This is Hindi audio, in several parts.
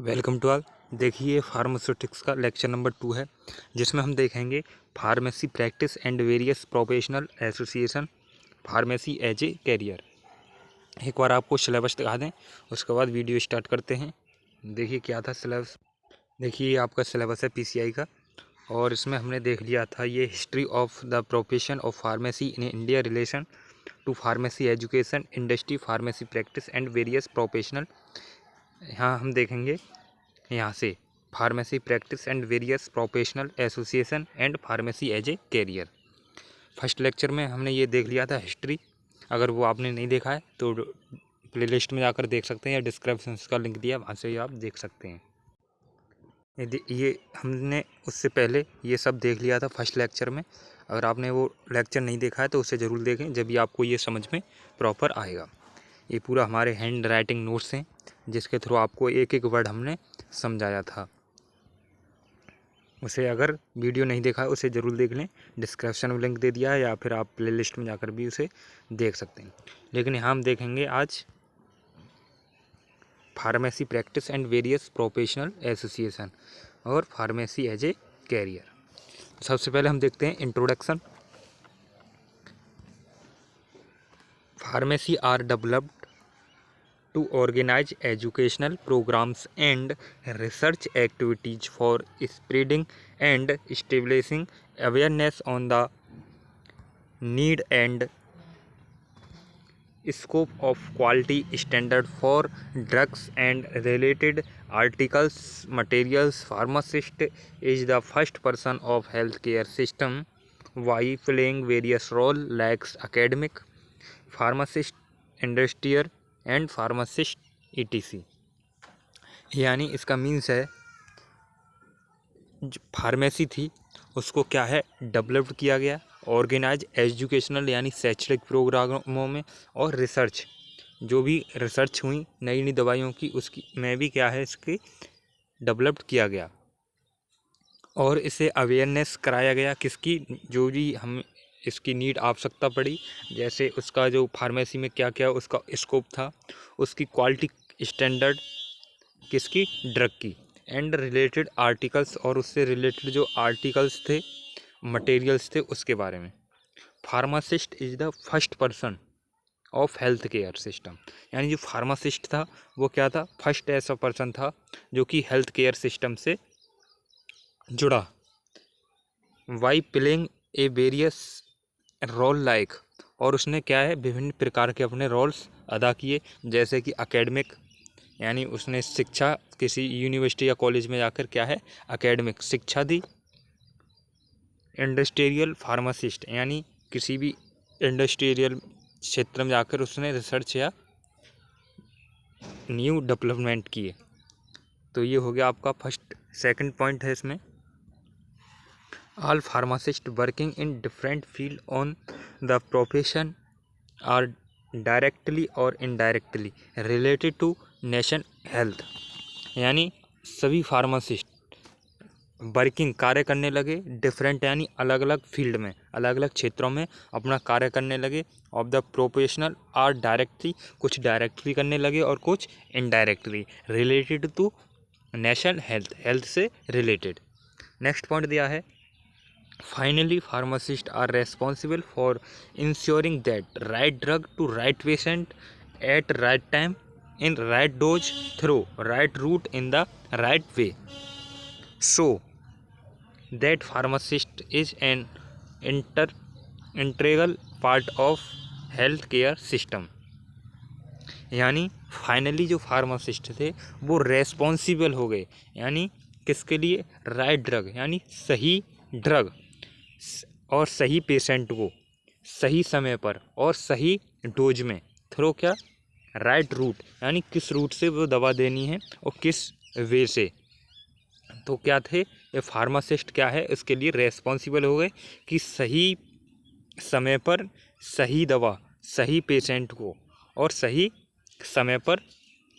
Welcome to all. देखिए फार्मास्यूटिक्स का लेक्चर नंबर 2 है, जिसमें हम देखेंगे pharmacy practice and various professional association pharmacy as a career. एक बार आपको सिलेबस दिखा दें, उसके बाद वीडियो स्टार्ट करते हैं। देखिए क्या था सिलेबस। देखिए आपका सिलेबस है पीसीआई का, और इसमें हमने देख लिया था ये history of the profession of pharmacy in India, relation to pharmacy education, industry, pharmacy practice and various professional. यहाँ हम देखेंगे यहाँ से pharmacy practice and various professional association and pharmacy as a career. First lecture में हमने ये देख लिया था हिस्ट्री। अगर वो आपने नहीं देखा है तो प्लेलिस्ट में जाकर देख सकते हैं, या डिस्क्रिप्शन का लिंक दिया, वहाँ से आप देख सकते हैं। ये हमने उससे पहले ये सब देख लिया था फर्स्ट लेक्चर में। अगर आपने वो लेक्चर नहीं देखा है तो उसे ज़रूर देखें, जब भी आपको ये समझ में प्रॉपर आएगा। ये पूरा हमारे हैंड राइटिंग नोट्स हैं, जिसके थ्रू आपको एक एक वर्ड हमने समझाया था। उसे अगर वीडियो नहीं देखा है उसे ज़रूर देख लें, डिस्क्रिप्शन में लिंक दे दिया है, या फिर आप प्लेलिस्ट में जाकर भी उसे देख सकते हैं। लेकिन यहाँ हम देखेंगे आज pharmacy practice and various professional association और फार्मेसी एज ए कैरियर। सबसे पहले हम देखते हैं introduction. Pharmacy are developed to organize educational programs and research activities for spreading and establishing awareness on the need and scope of quality standard for drugs and related articles materials. Pharmacist is the first person of healthcare system by playing various roles like academic, pharmacist, industrial and pharmacist ETC। यानी इसका मीन्स है जो फार्मेसी थी उसको क्या है डेवलप्ड किया गया, ऑर्गेनाइज एजुकेशनल यानी शैक्षणिक प्रोग्रामों में, और रिसर्च जो भी रिसर्च हुई नई नई दवाइयों की उसकी में भी क्या है इसकी डेवलप्ड किया गया, और इसे अवेयरनेस कराया गया किसकी, जो भी हम इसकी नीड आवश्यकता पड़ी, जैसे उसका जो फार्मेसी में क्या क्या उसका स्कोप था, उसकी क्वालिटी स्टैंडर्ड किसकी, ड्रग की, एंड रिलेटेड आर्टिकल्स, और उससे रिलेटेड जो आर्टिकल्स थे, मटेरियल्स थे, उसके बारे में। Pharmacist is the first person of health care system. यानी जो फार्मासिस्ट था वो क्या था, फर्स्ट ऐसा पर्सन था जो कि हेल्थ केयर सिस्टम से जुड़ा। Why playing a various role like, और उसने क्या है विभिन्न प्रकार के अपने रोल्स अदा किए, जैसे कि एकेडमिक यानी उसने शिक्षा किसी यूनिवर्सिटी या कॉलेज में जाकर क्या है एकेडमिक शिक्षा दी। इंडस्ट्रियल फार्मासिस्ट यानी किसी भी इंडस्ट्रियल क्षेत्र में जाकर उसने रिसर्च या न्यू डेवलपमेंट किए। तो ये हो गया आपका फर्स्ट। सेकंड पॉइंट है इसमें, all pharmacist working in different field on the profession are directly और indirectly related to nation health. यानी सभी फार्मासिस्ट वर्किंग कार्य करने लगे डिफरेंट यानी अलग अलग फील्ड में, अलग अलग क्षेत्रों में अपना कार्य करने लगे। Of the professional are directly, कुछ डायरेक्टली करने लगे और कुछ indirectly related to national health, health से रिलेटेड। नेक्स्ट पॉइंट दिया है, finally pharmacist are responsible for ensuring that right drug to right patient at right time in right dose through right route in the right way, so that pharmacist is an integral part of health care system। यानी फाइनली जो फार्मासिस्ट थे वो रेस्पॉन्सिबल हो गए, यानी किसके लिए, राइट ड्रग यानी सही ड्रग और सही पेशेंट को सही समय पर और सही डोज में, थ्रू क्या, राइट रूट यानी किस रूट से वो दवा देनी है और किस वे से। तो क्या थे ये फार्मासिस्ट, क्या है इसके लिए रेस्पॉन्सिबल हो गए कि सही समय पर सही दवा सही पेशेंट को और सही समय पर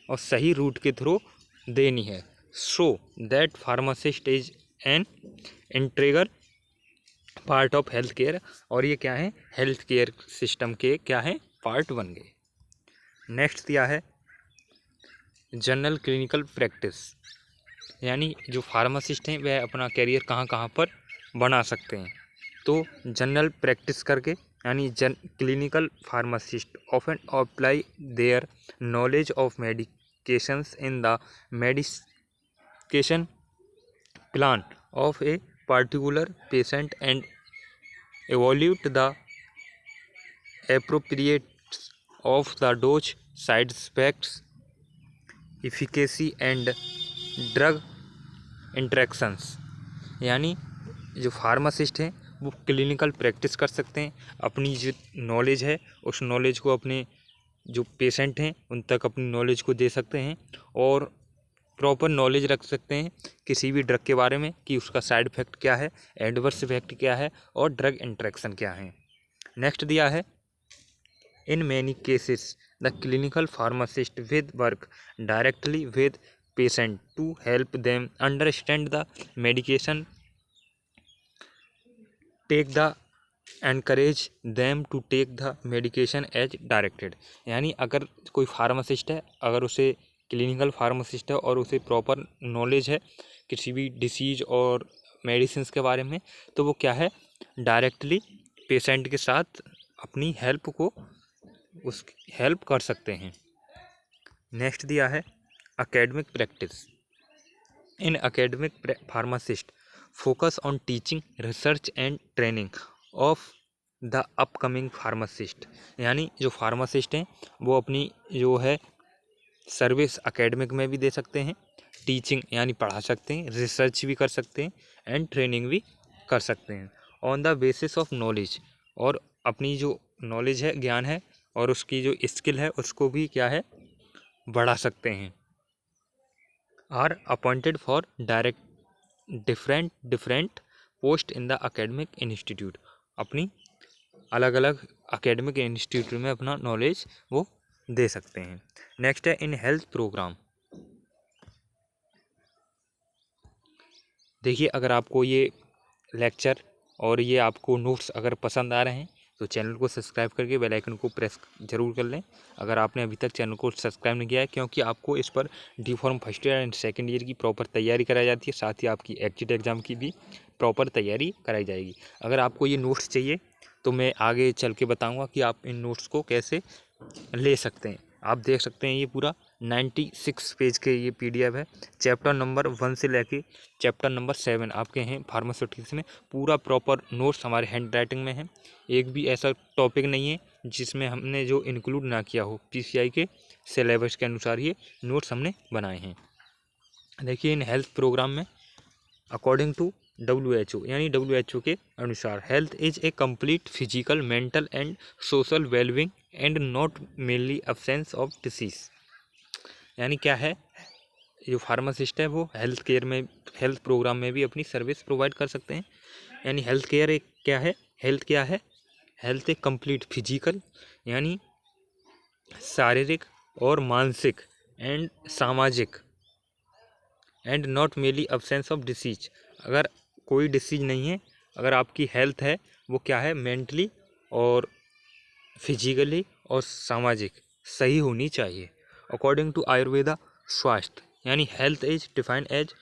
और सही रूट के थ्रू देनी है। So that pharmacist is an integral part of health care, और ये क्या है हेल्थ केयर सिस्टम के क्या है पार्ट बन गए। नेक्स्ट दिया है जनरल क्लिनिकल प्रैक्टिस, यानी जो फार्मासिस्ट हैं वह अपना कैरियर कहाँ कहाँ पर बना सकते हैं। तो जनरल प्रैक्टिस करके, यानी clinical pharmacist often apply their knowledge of medications in the medication plan of A particular patient and evaluate the appropriateness of the dose, side effects, efficacy and drug interactions। यानी जो फार्मासिस्ट हैं वो क्लिनिकल प्रैक्टिस कर सकते हैं, अपनी जो नॉलेज है उस नॉलेज को अपने जो पेशेंट हैं उन तक अपनी नॉलेज को दे सकते हैं, और प्रॉपर नॉलेज रख सकते हैं किसी भी ड्रग के बारे में कि उसका साइड इफ़ेक्ट क्या है, एडवर्स इफेक्ट क्या है और ड्रग इंटरेक्शन क्या है। नेक्स्ट दिया है, in many cases the clinical pharmacist with work directly with patient to help them understand the medication, take the encourage them to take the medication as directed. यानी अगर कोई फार्मासिस्ट है, अगर उसे क्लिनिकल फार्मासिस्ट है और उसे प्रॉपर नॉलेज है किसी भी डिसीज और मेडिसिन के बारे में, तो वो क्या है, डायरेक्टली पेशेंट के साथ अपनी हेल्प को उसकी हेल्प कर सकते हैं। नेक्स्ट दिया है, academic practice. In academic pharmacist focus on teaching, research and training of the upcoming pharmacist. यानी जो फार्मासिस्ट हैं वो अपनी जो है सर्विस एकेडमिक में भी दे सकते हैं, टीचिंग यानी पढ़ा सकते हैं, रिसर्च भी कर सकते हैं एंड ट्रेनिंग भी कर सकते हैं on the basis of knowledge. और अपनी जो नॉलेज है, ज्ञान है और उसकी जो स्किल है उसको भी क्या है, बढ़ा सकते हैं। Are appointed for direct different post in the academic institute. अपनी अलग अलग एकेडमिक इंस्टीट्यूट में अपना नॉलेज वो दे सकते हैं। नेक्स्ट है, इन हेल्थ प्रोग्राम। देखिए, अगर आपको ये लेक्चर और ये आपको नोट्स अगर पसंद आ रहे हैं तो चैनल को सब्सक्राइब करके बेल आइकन को प्रेस जरूर कर लें। अगर आपने अभी तक चैनल को सब्सक्राइब नहीं किया है, क्योंकि आपको इस पर D form first year and second year की प्रॉपर तैयारी कराई जाती है, साथ ही आपकी एग्जिट एग्ज़ाम की भी प्रॉपर तैयारी कराई जाएगी। अगर आपको ये नोट्स चाहिए तो मैं आगे चल के बताऊँगा कि आप इन नोट्स को कैसे ले सकते हैं। आप देख सकते हैं ये पूरा 96 पेज के ये PDF है। चैप्टर नंबर 1 से लेके चैप्टर नंबर 7 आपके हैं फार्मास्यूटिक्स में। पूरा प्रॉपर नोट्स हमारे हैंड राइटिंग में है। एक भी ऐसा टॉपिक नहीं है जिसमें हमने जो इंक्लूड ना किया हो। PCI के सिलेबस के अनुसार ये नोट्स हमने बनाए हैं। देखिए, इन हेल्थ प्रोग्राम में अकॉर्डिंग टू WHO, यानी WHO के अनुसार health is a complete physical, mental and social wellbeing and not mainly absence of disease. यानी क्या है, जो फार्मासिस्ट है वो हेल्थ केयर में, हेल्थ प्रोग्राम में भी अपनी सर्विस प्रोवाइड कर सकते हैं। यानी हेल्थ केयर एक क्या है, हेल्थ क्या है, हेल्थ एक कंप्लीट फिजिकल यानी शारीरिक और मानसिक एंड सामाजिक and not mainly absence of disease. अगर कोई डिसीज नहीं है, अगर आपकी हेल्थ है वो क्या है, मेंटली और फिजिकली और सामाजिक सही होनी चाहिए। अकॉर्डिंग टू आयुर्वेदा, स्वास्थ्य यानी health is defined as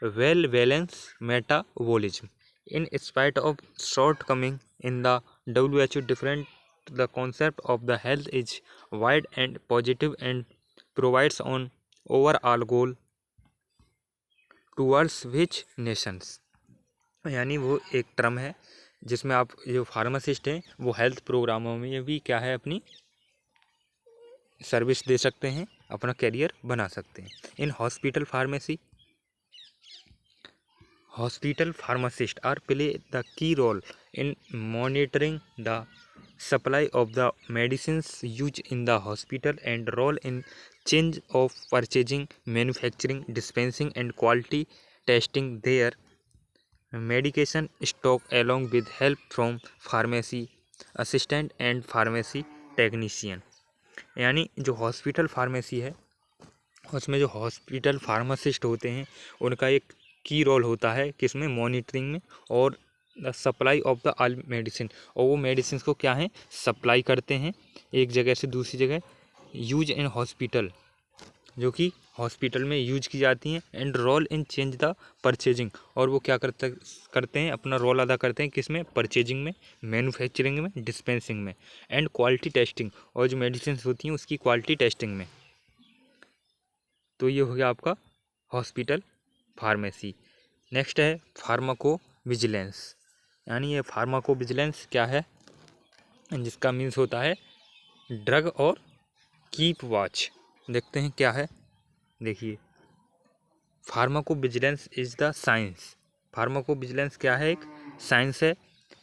well balance metabolism in spite of shortcoming in the WHO different the concept of the health is wide and positive and provides on overall goal towards which nations. यानी वो एक टर्म है जिसमें आप जो फार्मासिस्ट हैं वो हेल्थ प्रोग्रामों में भी क्या है, अपनी सर्विस दे सकते हैं, अपना करियर बना सकते हैं। In hospital pharmacy, hospital pharmacist are play the key role in monitoring the supply of the medicines used in the hospital and role in change of purchasing, manufacturing, dispensing and quality testing their medication stock along with help from pharmacy assistant and pharmacy technician। यानी जो हॉस्पिटल फार्मेसी है उसमें जो हॉस्पिटल फार्मासिस्ट होते हैं उनका एक की रोल होता है किसमें, मॉनिटरिंग में और the supply of the all medicine, और वो मेडिसिन को क्या है, सप्लाई करते हैं एक जगह से दूसरी जगह। यूज इन हॉस्पिटल जो कि हॉस्पिटल में यूज की जाती हैं। And role in change the purchasing, और वो क्या करते हैं, अपना रोल अदा करते हैं किस में, परचेजिंग में, मैन्युफैक्चरिंग में, डिस्पेंसिंग में, एंड क्वालिटी टेस्टिंग, और जो मेडिसिन होती हैं उसकी क्वालिटी टेस्टिंग में। तो ये हो गया आपका हॉस्पिटल फार्मेसी। नेक्स्ट है फार्माको विजिलेंस। यानी ये फार्माको विजिलेंस क्या है, जिसका मीन्स होता है ड्रग और कीप वॉच। देखते हैं क्या है। देखिए, pharmacovigilance is the science. Pharmacovigilance क्या है, एक साइंस है।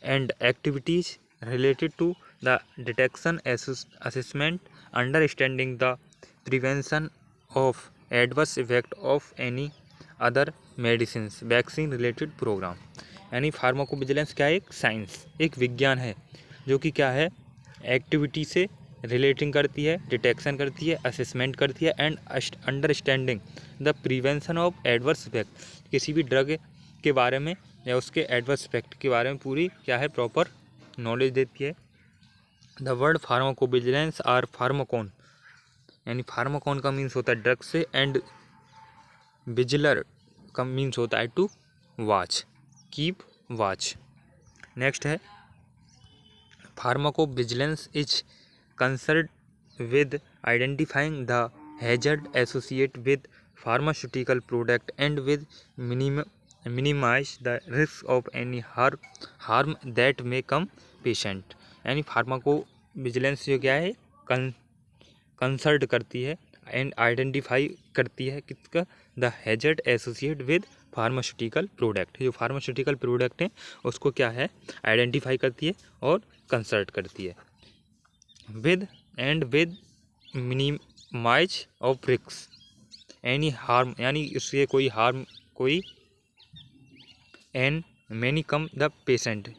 And activities related to the detection, assessment, understanding the prevention of adverse effect of any other medicine, vaccine related programme. यानी फार्माको विजिलेंस क्या है, एक साइंस, एक विज्ञान है जो कि क्या है, एक्टिविटी से रिलेटिंग करती है, डिटेक्शन करती है, असेसमेंट करती है, and understanding the prevention of adverse effect. किसी भी ड्रग के बारे में या उसके एडवर्स इफेक्ट के बारे में पूरी क्या है, प्रॉपर नॉलेज देती है। द वर्ड फार्माकोविजिलेंस आर फार्माकोन, यानी फार्माकोन का मीन्स होता है ड्रग से, एंड विजिलर का मीन्स होता है to watch, keep watch. Next है pharmacovigilance is concern with identifying the hazard associated with pharmaceutical product and with minimize the risk of any harm that may come patient। यानी फार्माको विजिलेंस जो क्या है, कंसल्ट करती है एंड आइडेंटिफाई करती है किसका, the hazard associate with pharmaceutical product. जो फार्मास्यूटिकल प्रोडक्ट है उसको क्या है, आइडेंटिफाई करती है और कंसल्ट करती है। With and with minimize of risk any harm, यानी इससे कोई हार्म, कोई an many come the patient.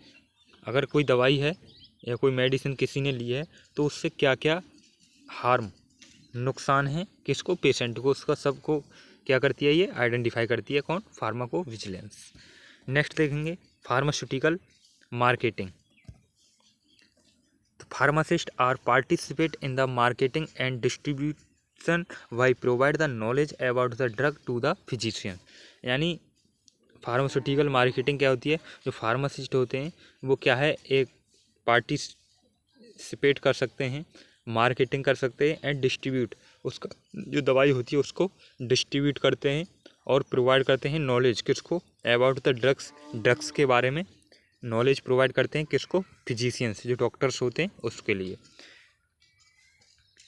अगर कोई दवाई है या कोई मेडिसिन किसी ने ली है तो उससे क्या क्या हार्म, नुकसान है किसको, पेशेंट को, उसका सबको क्या करती है, ये आइडेंटिफाई करती है। कौन, फार्माको विजिलेंस। नेक्स्ट देखेंगे pharmaceutical marketing. Pharmacists are participate in the marketing and distribution by provide the knowledge about the drug to the physician। यानी फार्मास्यूटिकल मार्केटिंग क्या होती है, जो फार्मासिस्ट होते हैं वो क्या है, एक पार्टिसिपेट कर सकते हैं, मार्केटिंग कर सकते हैं, एंड डिस्ट्रीब्यूट, उसका जो दवाई होती है उसको डिस्ट्रीब्यूट करते हैं और प्रोवाइड करते हैं नॉलेज किसको, अबाउट द ड्रग्स के बारे में नॉलेज प्रोवाइड करते हैं किसको, फिजिशियंस, जो डॉक्टर्स होते हैं उसके लिए।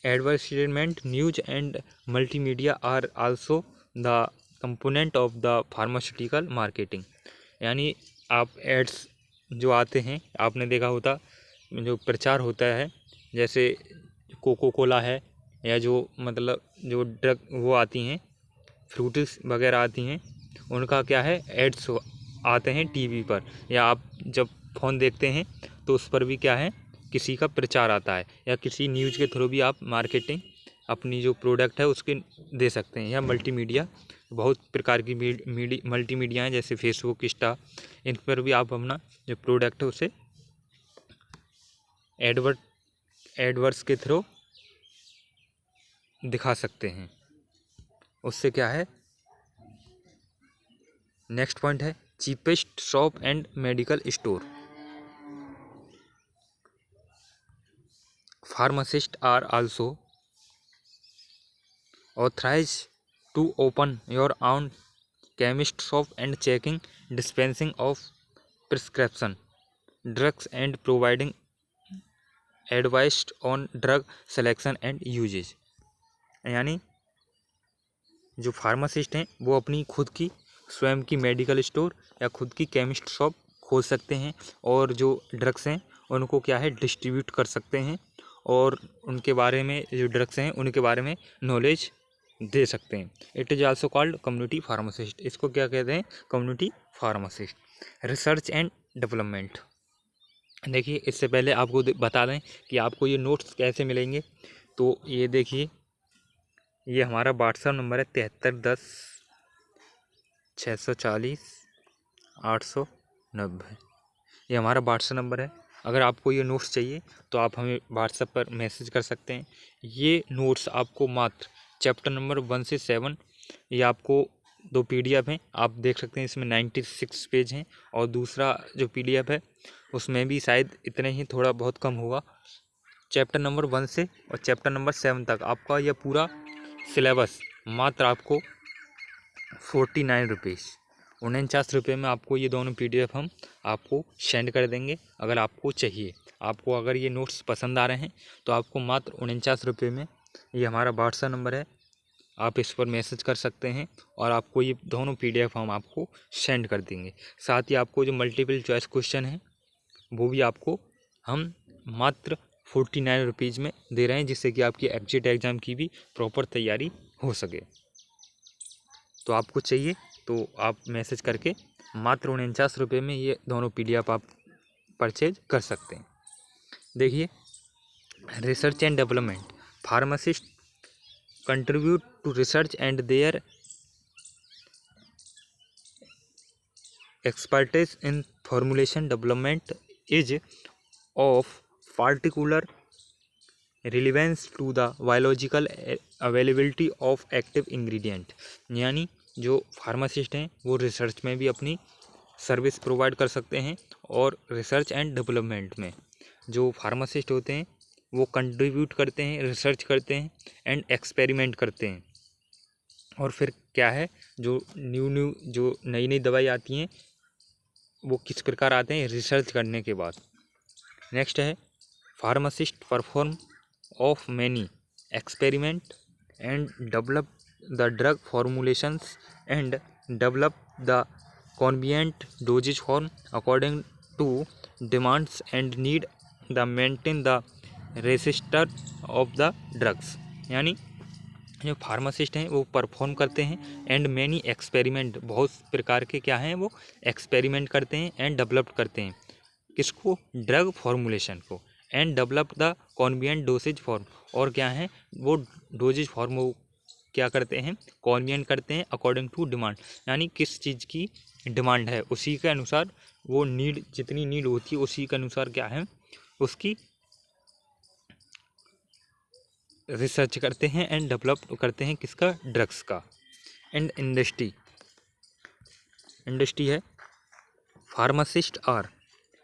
Advertisement, news and multimedia are also the component of the pharmaceutical marketing. यानी आप एड्स जो आते हैं, आपने देखा होता, जो प्रचार होता है, जैसे कोको कोला है, या जो मतलब जो ड्रग वो आती हैं, फ्रूटीज वगैरह आती हैं, उनका क्या है, एड्स आते हैं टीवी पर, या आप जब फ़ोन देखते हैं तो उस पर भी क्या है, किसी का प्रचार आता है, या किसी न्यूज़ के थ्रू भी आप मार्केटिंग अपनी जो प्रोडक्ट है उसके दे सकते हैं। या मल्टीमीडिया, बहुत प्रकार की मल्टीमीडिया हैं, जैसे फेसबुक, इंस्टा, इन पर भी आप अपना जो प्रोडक्ट है उसे एडवर्स के थ्रू दिखा सकते हैं। उससे क्या है, नेक्स्ट पॉइंट है cheapest shop and medical store. Pharmacists are also authorized to open your own chemist shop and checking dispensing of prescription drugs and providing advice on drug selection and usage। यानी जो फार्मासिस्ट हैं वो अपनी खुद की स्वयं की मेडिकल स्टोर या खुद की केमिस्ट शॉप खोल सकते हैं, और जो ड्रग्स हैं उनको क्या है, डिस्ट्रीब्यूट कर सकते हैं, और उनके बारे में, जो ड्रग्स हैं उनके बारे में नॉलेज दे सकते हैं। It is also called community pharmacist. इसको क्या कहते हैं, community pharmacist. Research and development. देखिए, इससे पहले आपको बता दें कि आपको ये नोट्स कैसे मिलेंगे। तो ये देखिए, ये हमारा व्हाट्सएप नंबर है 7310 640 890। ये हमारा व्हाट्सएप नंबर है। अगर आपको ये नोट्स चाहिए तो आप हमें व्हाट्सएप पर मैसेज कर सकते हैं। ये नोट्स आपको मात्र चैप्टर नंबर 1 से 7 ये आपको 2 PDF हैं, आप देख सकते हैं। इसमें 96 पेज हैं और दूसरा जो PDF है उसमें भी शायद इतने ही, थोड़ा बहुत कम होगा। चैप्टर नंबर 1 से और चैप्टर नंबर 7 तक आपका यह पूरा सिलेबस मात्र आपको 49 रुपीज़, 49 रुपये में आपको ये दोनों PDF हम आपको सेंड कर देंगे। अगर आपको चाहिए, आपको अगर ये नोट्स पसंद आ रहे हैं तो आपको मात्र 49 रुपये में, ये हमारा व्हाट्सएप नंबर है, आप इस पर मैसेज कर सकते हैं और आपको ये दोनों PDF हम आपको सेंड कर देंगे। साथ ही आपको जो मल्टीपल चॉइस क्वेश्चन हैं वो भी आपको हम मात्र 49 रुपीज़ में दे रहे हैं, जिससे कि आपकी एग्जिट एग्ज़ाम की भी प्रॉपर तैयारी हो सके। तो आपको चाहिए तो आप मैसेज करके मात्र 49 रुपये में ये दोनों PDF आप परचेज कर सकते हैं। देखिए, research and development, pharmacist contribute to research and their expertise in formulation development is of particular relevance to the biological availability of active ingredient। यानी जो फार्मासिस्ट हैं वो रिसर्च में भी अपनी सर्विस प्रोवाइड कर सकते हैं और रिसर्च एंड डेवलपमेंट में जो फार्मासिस्ट होते हैं वो कंट्रीब्यूट करते हैं, रिसर्च करते हैं एंड एक्सपेरिमेंट करते हैं। और फिर क्या है, जो नई नई दवाई आती हैं वो किस प्रकार आते हैं, रिसर्च करने के बाद। नेक्स्ट है, pharmacist perform of many experiment and develop the drug formulations and develop the convenient dosage form according to demands and need the maintain the register of the drugs. यानी जो फार्मासिस्ट हैं वो परफॉर्म करते हैं एंड मैनी एक्सपेरिमेंट, बहुत प्रकार के क्या हैं वो एक्सपेरिमेंट करते हैं एंड डेवलप करते हैं, किसको, ड्रग फॉर्मुलेशन को, and develop the convenient dosage form, और क्या है वो डोजेज फॉर्म वो क्या करते हैं, कॉन्विएंट करते हैं अकॉर्डिंग टू डिमांड, यानी किस चीज़ की डिमांड है उसी के अनुसार, वो नीड जितनी नीड होती है उसी के अनुसार क्या है उसकी रिसर्च करते हैं एंड डेवलप करते हैं, किसका, ड्रग्स का। एंड इंडस्ट्री है, pharmacist are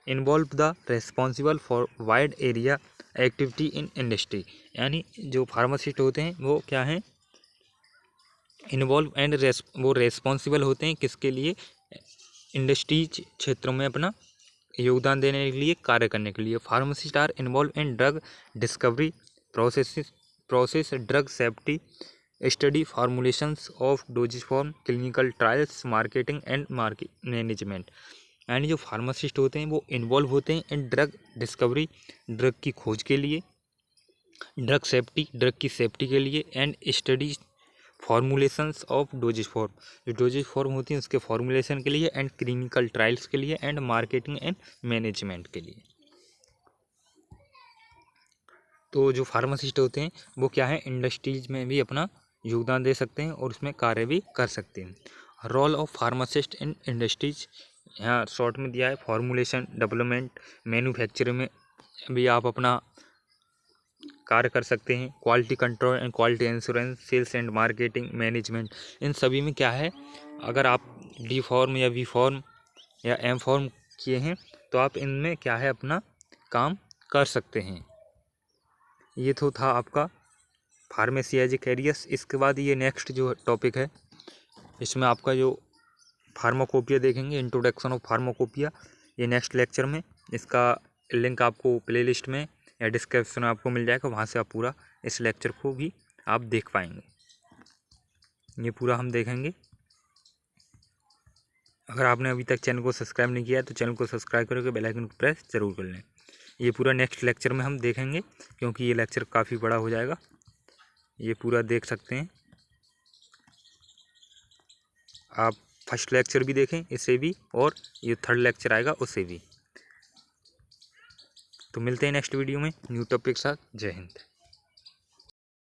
involve the responsible for wide area activity in industry. यानी जो फार्मासिस्ट होते हैं वो क्या हैं, इन्वॉल्व एंड वो रेस्पॉन्सिबल होते हैं किसके लिए, इंडस्ट्रीज क्षेत्रों में अपना योगदान देने के लिए, कार्य करने के लिए। Pharmacist are involve in drug discovery process drug safety study formulations of dosages form clinical trials marketing and management. यानी जो फार्मासिस्ट होते हैं वो इन्वॉल्व होते हैं इन ड्रग डिस्कवरी, ड्रग की खोज के लिए, ड्रग सेफ्टी, ड्रग की सेफ्टी के लिए, and study formulations of dosages form, जो डोजेज फॉर्म होती हैं उसके फॉर्मुलेशन के लिए, एंड क्लिनिकल ट्रायल्स के लिए, एंड मार्केटिंग एंड मैनेजमेंट के लिए। तो जो फार्मासिस्ट होते हैं वो क्या है, इंडस्ट्रीज में भी अपना योगदान दे सकते हैं और उसमें कार्य भी कर सकते हैं। Role of pharmacist in industries यहाँ शॉर्ट में दिया है, फॉर्मुलेशन, डेवलपमेंट, मैन्युफैक्चरिंग में भी आप अपना कार्य कर सकते हैं। Quality control and quality insurance, sales and marketing, management, इन सभी में क्या है, अगर आप डी फॉर्म या वी फॉर्म या एम फॉर्म किए हैं तो आप इनमें क्या है अपना काम कर सकते हैं। ये तो था आपका फार्मेसी एज ए कैरियर। इसके बाद ये नेक्स्ट जो टॉपिक है इसमें आपका जो फार्माकोपिया देखेंगे, इंट्रोडक्शन ऑफ फार्माकोपिया, ये नेक्स्ट लेक्चर में, इसका लिंक आपको प्लेलिस्ट में या डिस्क्रिप्शन में आपको मिल जाएगा, वहाँ से आप पूरा इस लेक्चर को भी आप देख पाएंगे। ये पूरा हम देखेंगे। अगर आपने अभी तक चैनल को सब्सक्राइब नहीं किया तो चैनल को सब्सक्राइब करके बेल आइकन को प्रेस ज़रूर कर लें। ये पूरा नेक्स्ट लेक्चर में हम देखेंगे क्योंकि ये लेक्चर काफ़ी बड़ा हो जाएगा। ये पूरा देख सकते हैं आप, फर्स्ट लेक्चर भी देखें इसे भी, और ये थर्ड लेक्चर आएगा उसे भी। तो मिलते हैं नेक्स्ट वीडियो में न्यू टॉपिक के साथ। जय हिंद।